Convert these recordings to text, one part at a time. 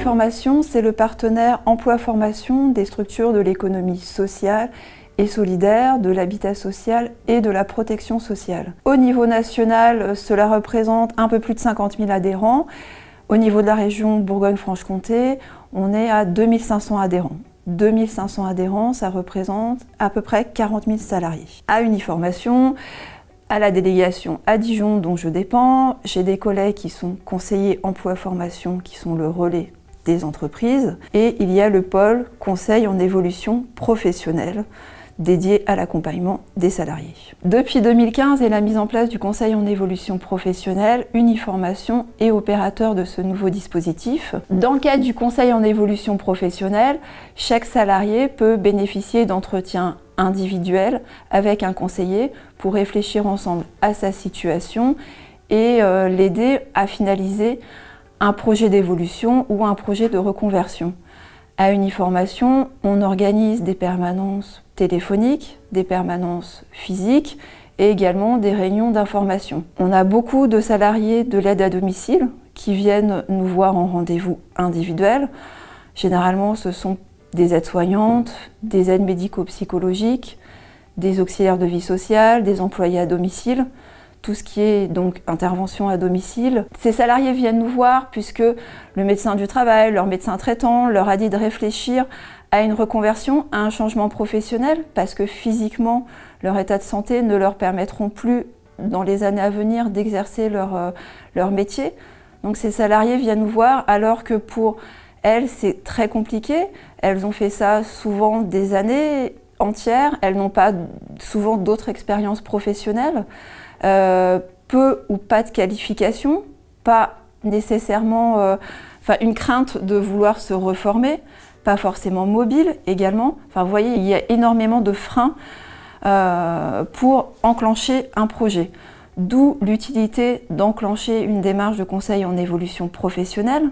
Uniformation, c'est le partenaire emploi-formation des structures de l'économie sociale et solidaire, de l'habitat social et de la protection sociale. Au niveau national, cela représente un peu plus de 50 000 adhérents. Au niveau de la région Bourgogne-Franche-Comté, on est à 2500 adhérents. 2500 adhérents, ça représente à peu près 40 000 salariés. À Uniformation, à la délégation à Dijon dont je dépends, j'ai des collègues qui sont conseillers emploi-formation, qui sont le relais des entreprises, et il y a le pôle conseil en évolution professionnelle, dédié à l'accompagnement des salariés. Depuis 2015 et la mise en place du Conseil en évolution professionnelle, Uniformation est opérateur de ce nouveau dispositif. Dans le cadre du Conseil en évolution professionnelle, chaque salarié peut bénéficier d'entretiens individuels avec un conseiller pour réfléchir ensemble à sa situation et l'aider à finaliser un projet d'évolution ou un projet de reconversion. À Uniformation, on organise des permanences téléphoniques, des permanences physiques et également des réunions d'information. On a beaucoup de salariés de l'aide à domicile qui viennent nous voir en rendez-vous individuel. Généralement, ce sont des aides-soignantes, des aides médico-psychologiques, des auxiliaires de vie sociale, des employés à domicile, tout ce qui est donc intervention à domicile. Ces salariés viennent nous voir puisque le médecin du travail, leur médecin traitant leur a dit de réfléchir à une reconversion, à un changement professionnel, parce que physiquement, leur état de santé ne leur permettront plus, dans les années à venir, d'exercer leur métier. Donc ces salariés viennent nous voir alors que pour elles, c'est très compliqué. Elles ont fait ça souvent des années entières. Elles n'ont pas souvent d'autres expériences professionnelles. Peu ou pas de qualification, pas nécessairement une crainte de vouloir se reformer, pas forcément mobile également. Vous voyez, il y a énormément de freins pour enclencher un projet. D'où l'utilité d'enclencher une démarche de conseil en évolution professionnelle.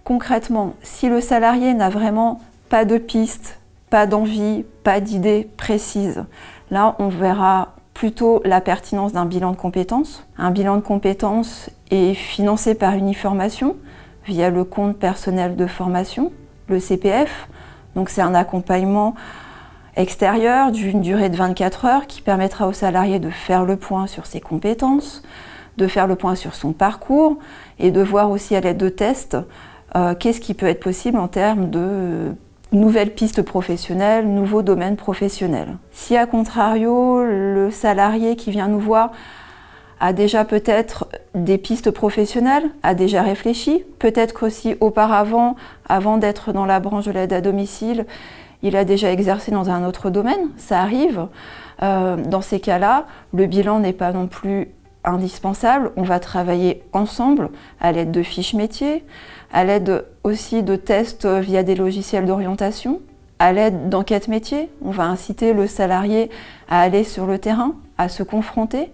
Concrètement, si le salarié n'a vraiment pas de piste, pas d'envie, pas d'idée précise, là on verra plutôt la pertinence d'un bilan de compétences. Un bilan de compétences est financé par Uniformation via le compte personnel de formation, le CPF. Donc c'est un accompagnement extérieur d'une durée de 24 heures qui permettra au salarié de faire le point sur ses compétences, de faire le point sur son parcours et de voir aussi à l'aide de tests qu'est-ce qui peut être possible en termes de nouvelles pistes professionnelles, nouveaux domaines professionnels. Si à contrario, le salarié qui vient nous voir a déjà peut-être des pistes professionnelles, a déjà réfléchi, peut-être qu'aussi auparavant, avant d'être dans la branche de l'aide à domicile, il a déjà exercé dans un autre domaine, ça arrive. Dans ces cas-là, le bilan n'est pas non plus indispensable. On va travailler ensemble à l'aide de fiches métiers, à l'aide aussi de tests via des logiciels d'orientation, à l'aide d'enquêtes métiers. On va inciter le salarié à aller sur le terrain, à se confronter.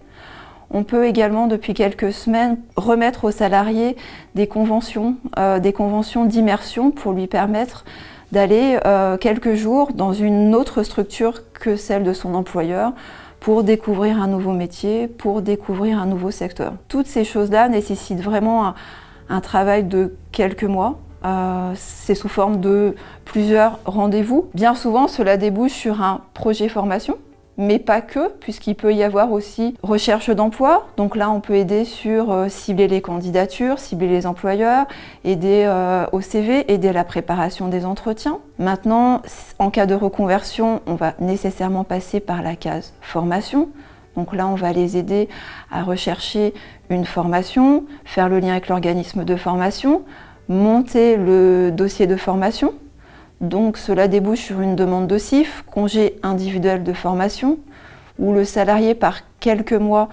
On peut également, depuis quelques semaines, remettre au salarié des conventions d'immersion pour lui permettre d'aller quelques jours dans une autre structure que celle de son employeur pour découvrir un nouveau métier, pour découvrir un nouveau secteur. Toutes ces choses-là nécessitent vraiment un travail de quelques mois. C'est sous forme de plusieurs rendez-vous. Bien souvent, cela débouche sur un projet formation, mais pas que, puisqu'il peut y avoir aussi recherche d'emploi. Donc là, on peut aider sur cibler les candidatures, cibler les employeurs, aider au CV, aider à la préparation des entretiens. Maintenant, en cas de reconversion, on va nécessairement passer par la case formation. Donc là, on va les aider à rechercher une formation, faire le lien avec l'organisme de formation, monter le dossier de formation. Donc cela débouche sur une demande de CIF, congé individuel de formation, où le salarié part quelques mois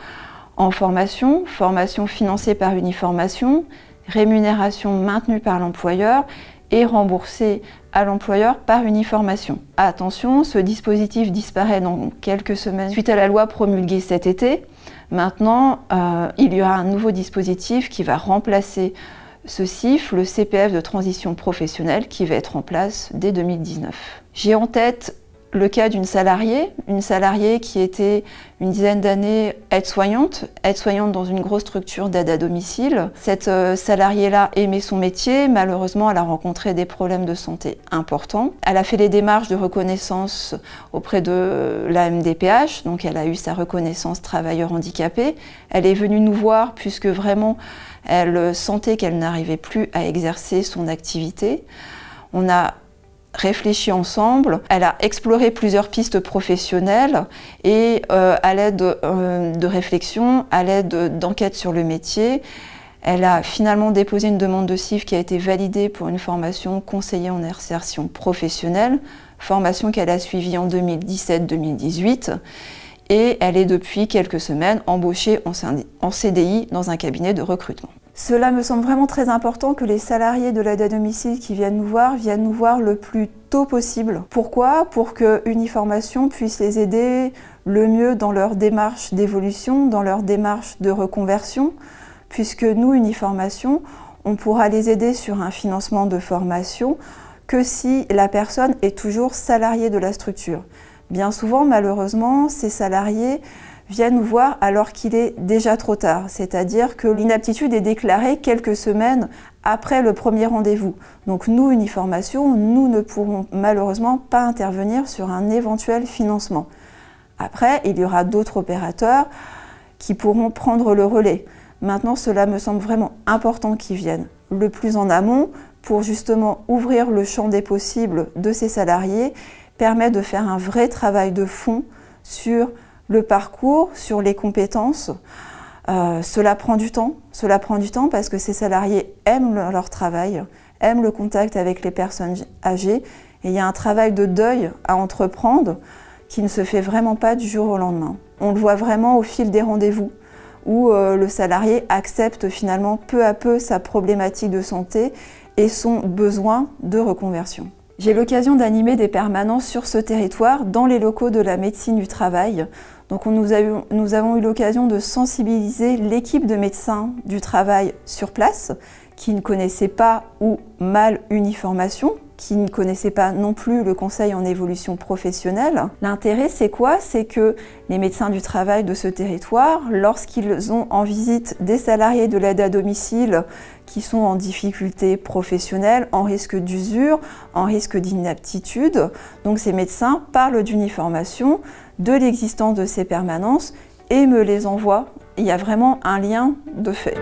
en formation, formation financée par Uniformation, rémunération maintenue par l'employeur et remboursée à l'employeur par Uniformation. Attention, ce dispositif disparaît dans quelques semaines suite à la loi promulguée cet été. Maintenant, il y aura un nouveau dispositif qui va remplacer ce CIF, le CPF de transition professionnelle, qui va être en place dès 2019. J'ai en tête le cas d'une salariée qui était une dizaine d'années aide-soignante dans une grosse structure d'aide à domicile. Cette salariée-là aimait son métier, malheureusement elle a rencontré des problèmes de santé importants. Elle a fait les démarches de reconnaissance auprès de la MDPH, donc elle a eu sa reconnaissance travailleur handicapé. Elle est venue nous voir puisque vraiment elle sentait qu'elle n'arrivait plus à exercer son activité. On a réfléchi ensemble, elle a exploré plusieurs pistes professionnelles et à l'aide de réflexion, à l'aide d'enquêtes sur le métier, elle a finalement déposé une demande de CIF qui a été validée pour une formation conseiller en insertion professionnelle, formation qu'elle a suivie en 2017-2018 et elle est depuis quelques semaines embauchée en CDI dans un cabinet de recrutement. Cela me semble vraiment très important que les salariés de l'aide à domicile qui viennent nous voir le plus tôt possible. Pourquoi ? Pour que Uniformation puisse les aider le mieux dans leur démarche d'évolution, dans leur démarche de reconversion, puisque nous, Uniformation, on pourra les aider sur un financement de formation que si la personne est toujours salariée de la structure. Bien souvent, malheureusement, ces salariés viennent nous voir alors qu'il est déjà trop tard, c'est-à-dire que l'inaptitude est déclarée quelques semaines après le premier rendez-vous. Donc nous, Uniformation, nous ne pourrons malheureusement pas intervenir sur un éventuel financement. Après, il y aura d'autres opérateurs qui pourront prendre le relais. Maintenant, cela me semble vraiment important qu'ils viennent le plus en amont pour justement ouvrir le champ des possibles de ces salariés, permettre de faire un vrai travail de fond sur le parcours, sur les compétences. Cela prend du temps parce que ces salariés aiment leur travail, aiment le contact avec les personnes âgées et il y a un travail de deuil à entreprendre qui ne se fait vraiment pas du jour au lendemain. On le voit vraiment au fil des rendez-vous où le salarié accepte finalement peu à peu sa problématique de santé et son besoin de reconversion. J'ai l'occasion d'animer des permanences sur ce territoire dans les locaux de la médecine du travail. Donc nous avons eu l'occasion de sensibiliser l'équipe de médecins du travail sur place qui ne connaissaient pas ou mal Uniformation, qui ne connaissaient pas non plus le conseil en évolution professionnelle. L'intérêt, c'est quoi ? C'est que les médecins du travail de ce territoire, lorsqu'ils ont en visite des salariés de l'aide à domicile qui sont en difficulté professionnelle, en risque d'usure, en risque d'inaptitude, donc ces médecins parlent d'Uniformation, de l'existence de ces permanences et me les envoient. Il y a vraiment un lien de fait.